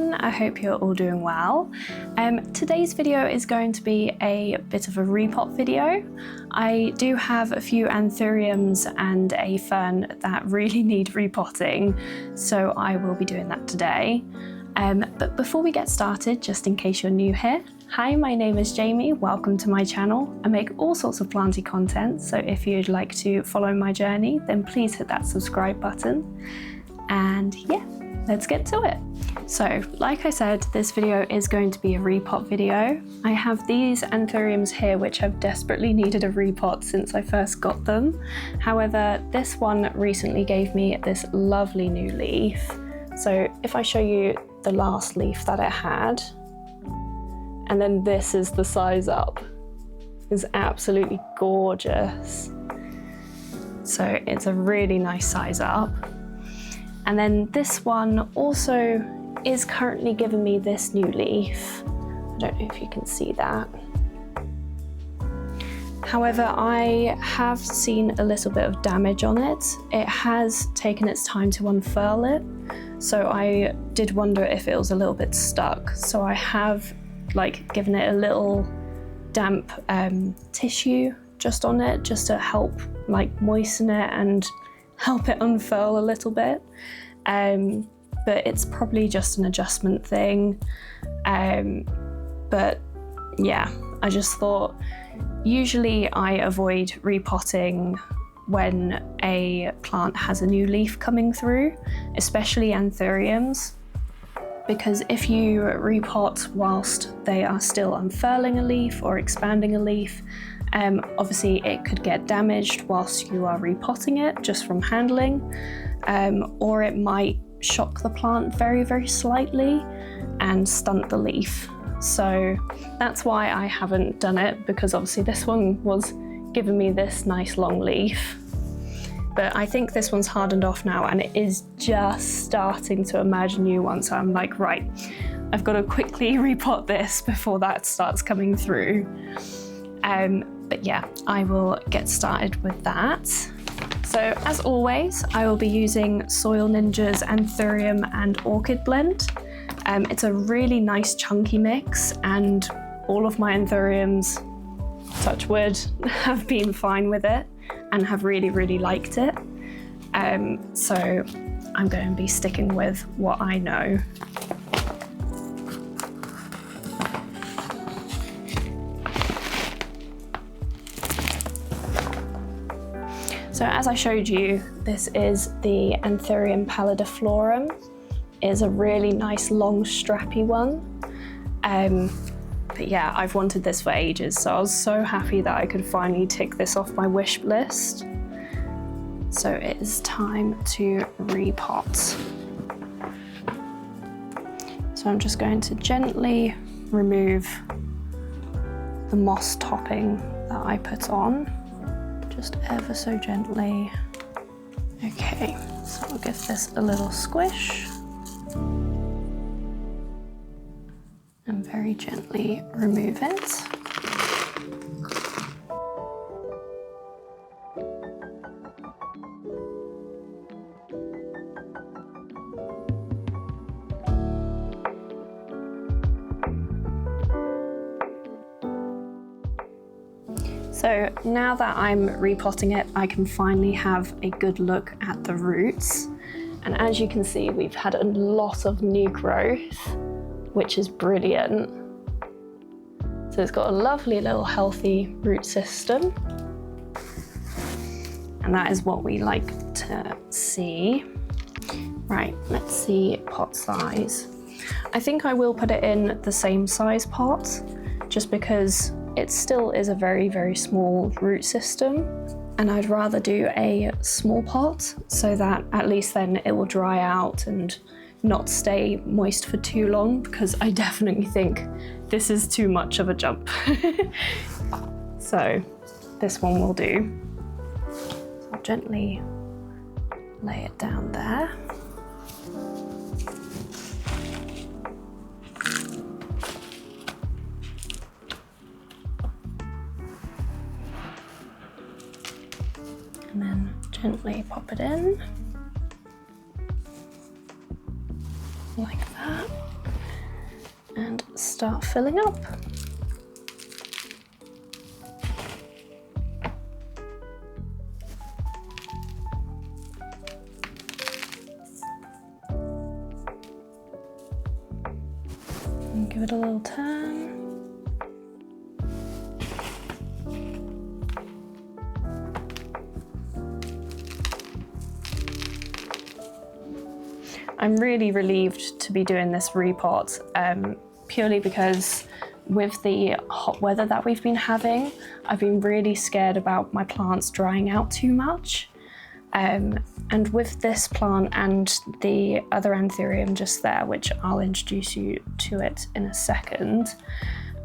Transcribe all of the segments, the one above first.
everyone, I hope you're all doing well. Today's video is going to be a bit of a repot video. I do have a few Anthuriums and a Fern that really need repotting, so I will be doing that today. But before we get started, just in case you're new here, hi, my name is Jamie, welcome to my channel. I make all sorts of planty content, so if you'd like to follow my journey, then please hit that subscribe button. And yeah, let's get to it. So, like I said, this video is going to be a repot video. I have these Anthuriums here which have desperately needed a repot since I first got them. However, this one recently gave me this lovely new leaf. So if I show you the last leaf that it had, and then this is the size up. It's absolutely gorgeous. So it's a really nice size up. And then this one also is currently giving me this new leaf. I don't know if you can see that. However, I have seen a little bit of damage on it. It has taken its time to unfurl it. So I did wonder if it was a little bit stuck. So I have given it a little damp tissue just on it, just to help moisten it and help it unfurl a little bit. But it's probably just an adjustment thing. But yeah, I just thought, usually I avoid repotting when a plant has a new leaf coming through, especially Anthuriums, because if you repot whilst they are still unfurling a leaf or expanding a leaf, obviously it could get damaged whilst you are repotting it just from handling, or it might shock the plant very, very slightly and stunt the leaf. So that's why I haven't done it, because obviously this one was giving me this nice long leaf. But I think this one's hardened off now and it is just starting to emerge a new one. So I'm like, right, I've got to quickly repot this before that starts coming through. But yeah, I will get started with that. So as always, I will be using Soil Ninja's Anthurium and Orchid blend. It's a really nice chunky mix, and all of my Anthuriums, touch wood, have been fine with it and have really, really liked it. So I'm going to be sticking with what I know. So as I showed you, this is the Anthurium pallidiflorum. It is a really nice long strappy one. But yeah, I've wanted this for ages, so I was so happy that I could finally tick this off my wish list. So it is time to repot. So I'm just going to gently remove the moss topping that I put on. Just ever so gently. Okay, so I'll give this a little squish. And very gently remove it. So now that I'm repotting it, I can finally have a good look at the roots. And as you can see, we've had a lot of new growth, which is brilliant. So it's got a lovely little healthy root system. And that is what we like to see. Right, let's see pot size. I think I will put it in the same size pot, just because it still is a very, very small root system. And I'd rather do a small pot so that at least then it will dry out and not stay moist for too long, because I definitely think this is too much of a jump. So this one will do. So I'll gently lay it down there. And then gently pop it in, like that. and start filling up. And give it a little turn. I'm really relieved to be doing this repot, purely because with the hot weather that we've been having, I've been really scared about my plants drying out too much. And with this plant and the other Anthurium just there, which I'll introduce you to it in a second,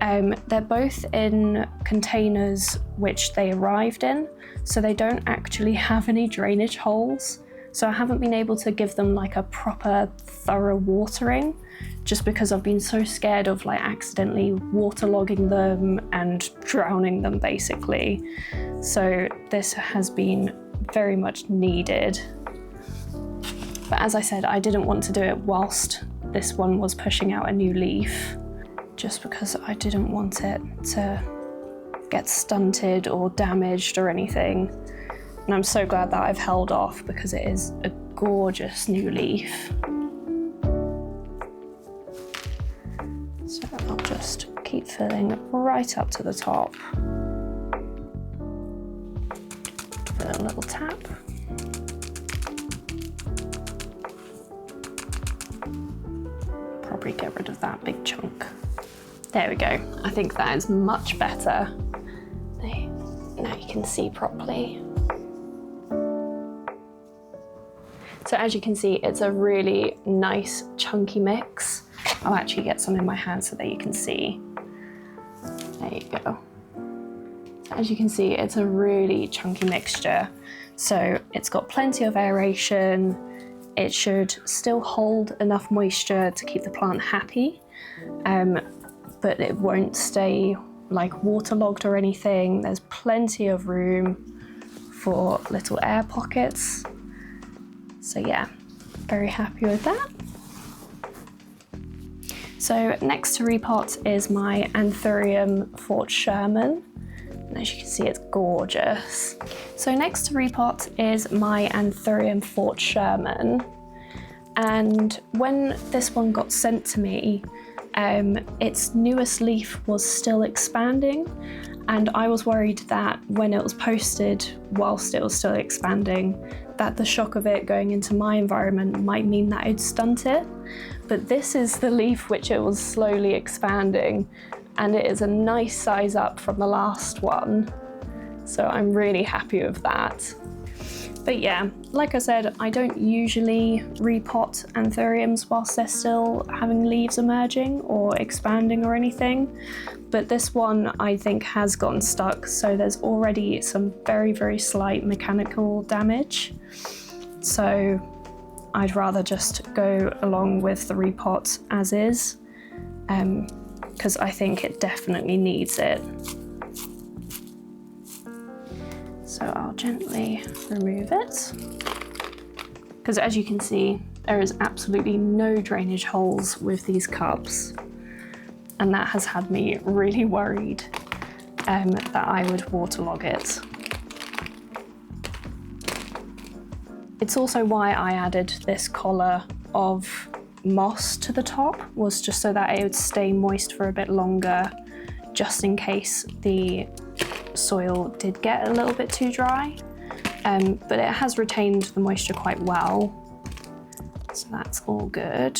they're both in containers which they arrived in, so they don't actually have any drainage holes. So I haven't been able to give them like a proper thorough watering, just because I've been so scared of like accidentally waterlogging them and drowning them basically. So this has been very much needed. But as I said, I didn't want to do it whilst this one was pushing out a new leaf, just because I didn't want it to get stunted or damaged or anything. And I'm so glad that I've held off, because it is a gorgeous new leaf. So I'll just keep filling right up to the top. Give it a little tap. Probably get rid of that big chunk. There we go. I think that is much better. Now you can see properly. So as you can see, it's a really nice chunky mix. I'll actually get some in my hand so that you can see. There you go. So as you can see, it's a really chunky mixture. So it's got plenty of aeration. It should still hold enough moisture to keep the plant happy, but it won't stay like waterlogged or anything. There's plenty of room for little air pockets. So yeah, very happy with that. So next to repot is my Anthurium Fort Sherman. And as you can see, it's gorgeous. So next to repot is my Anthurium Fort Sherman. And when this one got sent to me, its newest leaf was still expanding. And I was worried that when it was posted whilst it was still expanding, that the shock of it going into my environment might mean that it'd stunt it. But this is the leaf which it was slowly expanding, and it is a nice size up from the last one. So I'm really happy with that. But yeah, like I said, I don't usually repot Anthuriums whilst they're still having leaves emerging or expanding or anything. But this one I think has gotten stuck, so there's already some very, very slight mechanical damage. So I'd rather just go along with the repot as is, because I think it definitely needs it. So I'll gently remove it, because as you can see, there is absolutely no drainage holes with these cups, and that has had me really worried that I would waterlog it. It's also why I added this collar of moss to the top, was just so that it would stay moist for a bit longer, just in case the soil did get a little bit too dry, but it has retained the moisture quite well, so that's all good.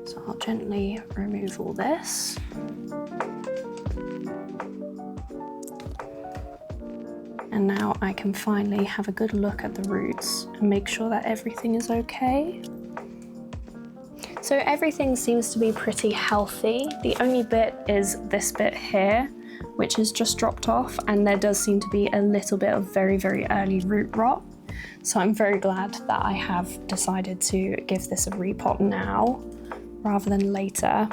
So I'll gently remove all this. And now I can finally have a good look at the roots and make sure that everything is okay. So everything seems to be pretty healthy. The only bit is this bit here, which has just dropped off, and there does seem to be a little bit of very, very early root rot. So I'm very glad that I have decided to give this a repot now, rather than later.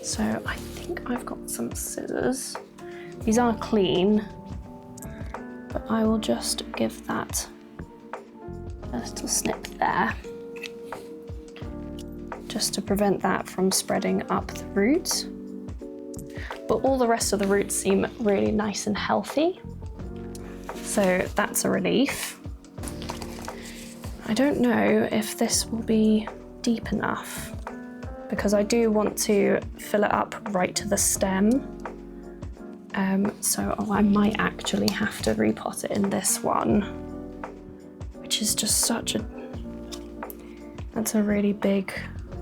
So I think I've got some scissors. These are clean, but I will just give that a little snip there, just to prevent that from spreading up the roots. But all the rest of the roots seem really nice and healthy, so that's a relief. I don't know if this will be deep enough, because I do want to fill it up right to the stem. So I might actually have to repot it in this one, which is just that's a really big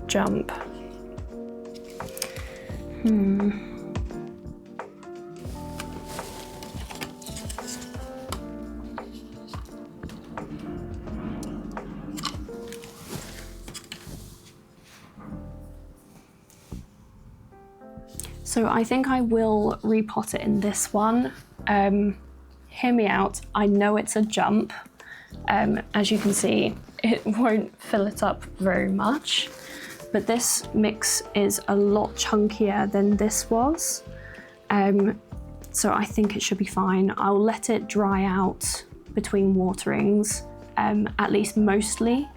jump. So I think I will repot it in this one. Hear me out, I know it's a jump. As you can see, it won't fill it up very much, but this mix is a lot chunkier than this was. So I think it should be fine. I'll let it dry out between waterings, at least mostly,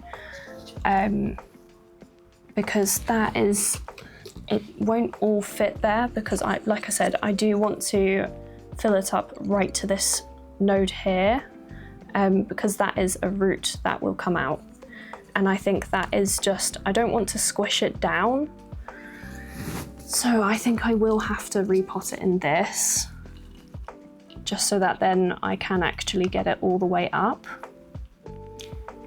because it won't all fit there, because like I said, I do want to fill it up right to this node here, because that is a root that will come out. And I think that is just, I don't want to squish it down. So I think I will have to repot it in this, just so that then I can actually get it all the way up.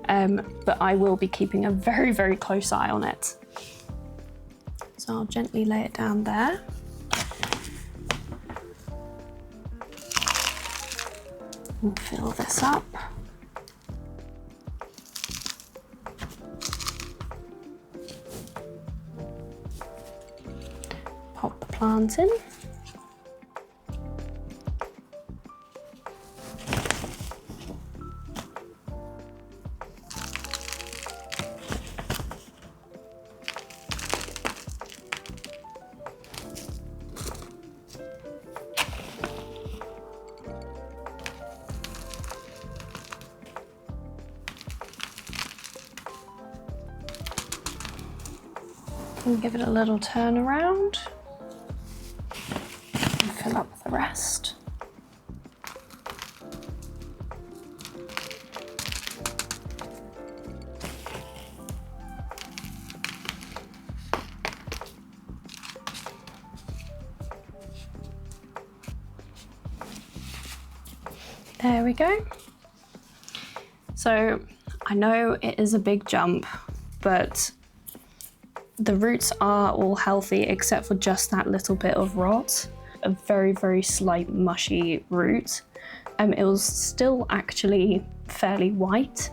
But I will be keeping a very, very close eye on it. So I'll gently lay it down there. And fill this up. Pop the plant in. And give it a little turn around and fill up the rest. There we go. So I know it is a big jump, but the roots are all healthy except for just that little bit of rot, a very, very slight mushy root. It was still actually fairly white,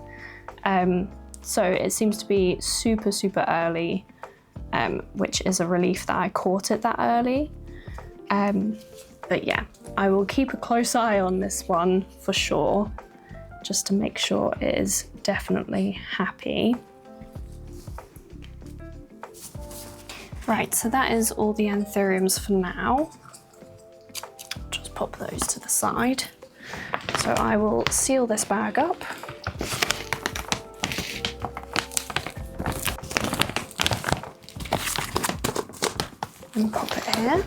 so it seems to be super, super early, which is a relief that I caught it that early. But yeah, I will keep a close eye on this one for sure, just to make sure it is definitely happy. Right, so that is all the Anthuriums for now. Just pop those to the side. So I will seal this bag up. And pop it here.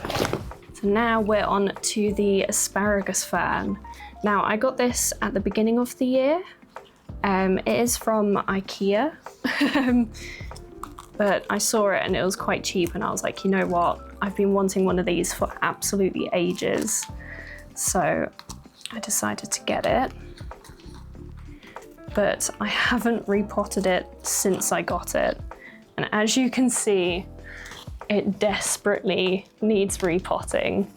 So now we're on to the asparagus fern. Now I got this at the beginning of the year. It is from IKEA. But I saw it and it was quite cheap and I was like, you know what? I've been wanting one of these for absolutely ages. So I decided to get it. But I haven't repotted it since I got it. And as you can see, it desperately needs repotting.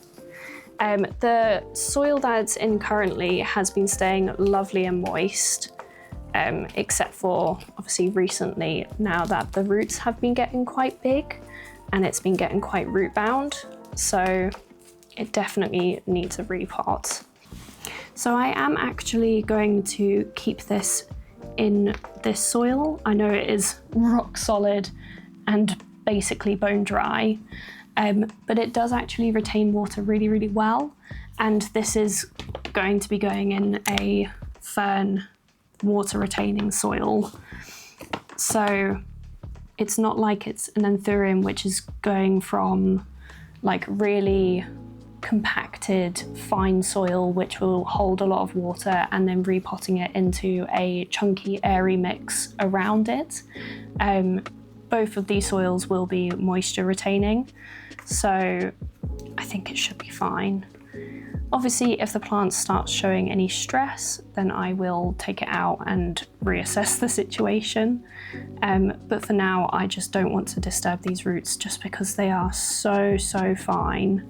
The soil that it's in currently has been staying lovely and moist. Except for obviously recently, now that the roots have been getting quite big and it's been getting quite root bound, so it definitely needs a repot. So I am actually going to keep this in this soil. I know it is rock solid and basically bone dry, but it does actually retain water really, really well. And this is going to be going in a fern water retaining soil. So it's not like it's an Anthurium which is going from like really compacted fine soil which will hold a lot of water and then repotting it into a chunky airy mix around it. Both of these soils will be moisture retaining, so I think it should be fine. Obviously, if the plant starts showing any stress, then I will take it out and reassess the situation. But for now, I just don't want to disturb these roots just because they are so fine.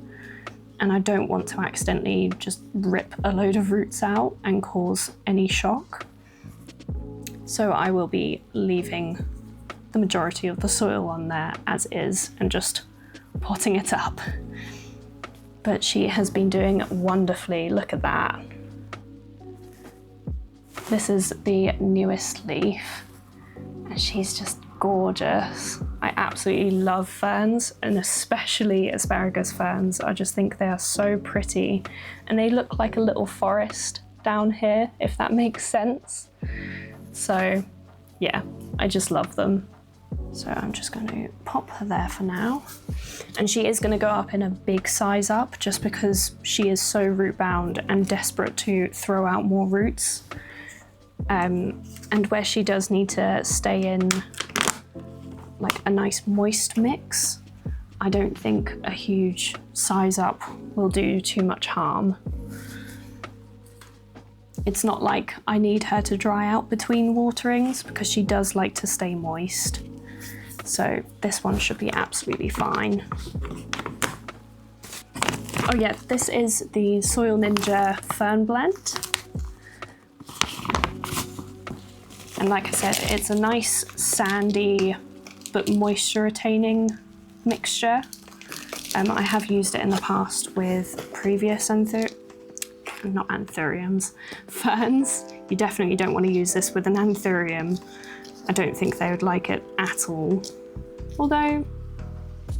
And I don't want to accidentally just rip a load of roots out and cause any shock. So I will be leaving the majority of the soil on there as is and just potting it up. But she has been doing wonderfully. Look at that. This is the newest leaf and she's just gorgeous. I absolutely love ferns, and especially asparagus ferns. I just think they are so pretty and they look like a little forest down here, if that makes sense. So yeah, I just love them. So I'm just going to pop her there for now. And she is going to go up in a big size up just because she is so root bound and desperate to throw out more roots. And where she does need to stay in like a nice moist mix, I don't think a huge size up will do too much harm. It's not like I need her to dry out between waterings because she does like to stay moist. So this one should be absolutely fine. Oh yeah, this is the Soil Ninja Fern blend. And like I said, it's a nice sandy but moisture retaining mixture. I have used it in the past with previous ferns. You definitely don't want to use this with an Anthurium. I don't think they would like it at all. Although,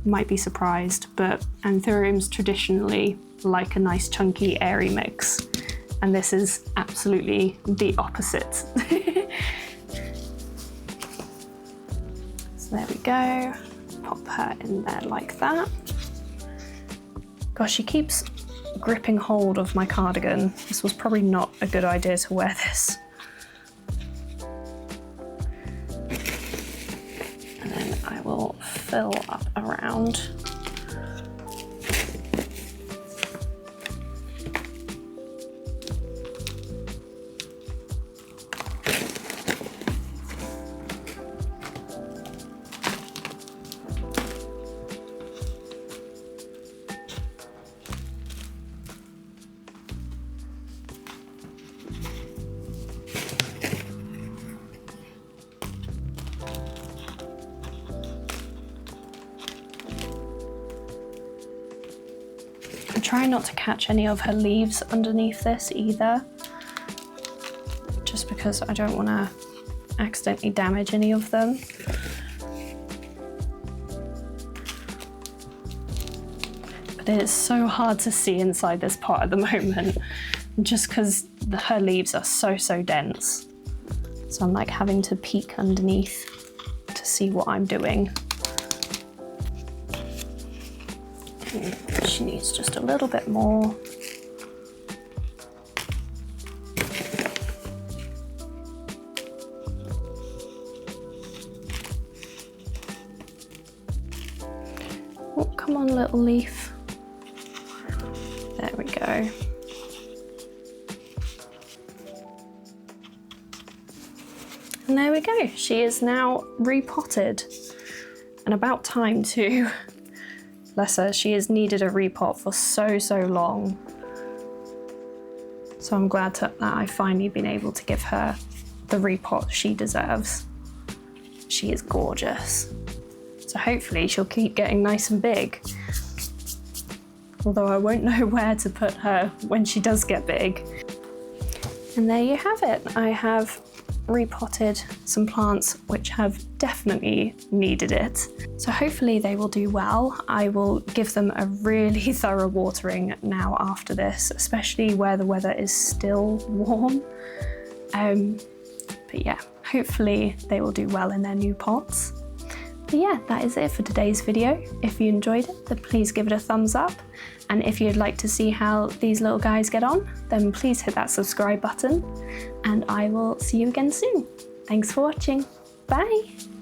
might be surprised, but Anthuriums traditionally like a nice chunky airy mix. And this is absolutely the opposite. So there we go. Pop her in there like that. Gosh, she keeps gripping hold of my cardigan. This was probably not a good idea to wear this. And then I will fill up around. Try not to catch any of her leaves underneath this either, just because I don't want to accidentally damage any of them. But it is so hard to see inside this pot at the moment, just because her leaves are so dense. So I'm like having to peek underneath to see what I'm doing. She needs just a little bit more. Oh, come on, little leaf. There we go. And there we go. She is now repotted. And about time too. Bless her, she has needed a repot for so long. So I'm glad that I've finally been able to give her the repot she deserves. She is gorgeous. So hopefully she'll keep getting nice and big. Although I won't know where to put her when she does get big. And there you have it. I have repotted some plants which have definitely needed it. So hopefully they will do well. I will give them a really thorough watering now after this, especially where the weather is still warm. But yeah, hopefully they will do well in their new pots. But yeah, that is it for today's video. If you enjoyed it, then please give it a thumbs up. And if you'd like to see how these little guys get on, then please hit that subscribe button. And I will see you again soon. Thanks for watching. Bye.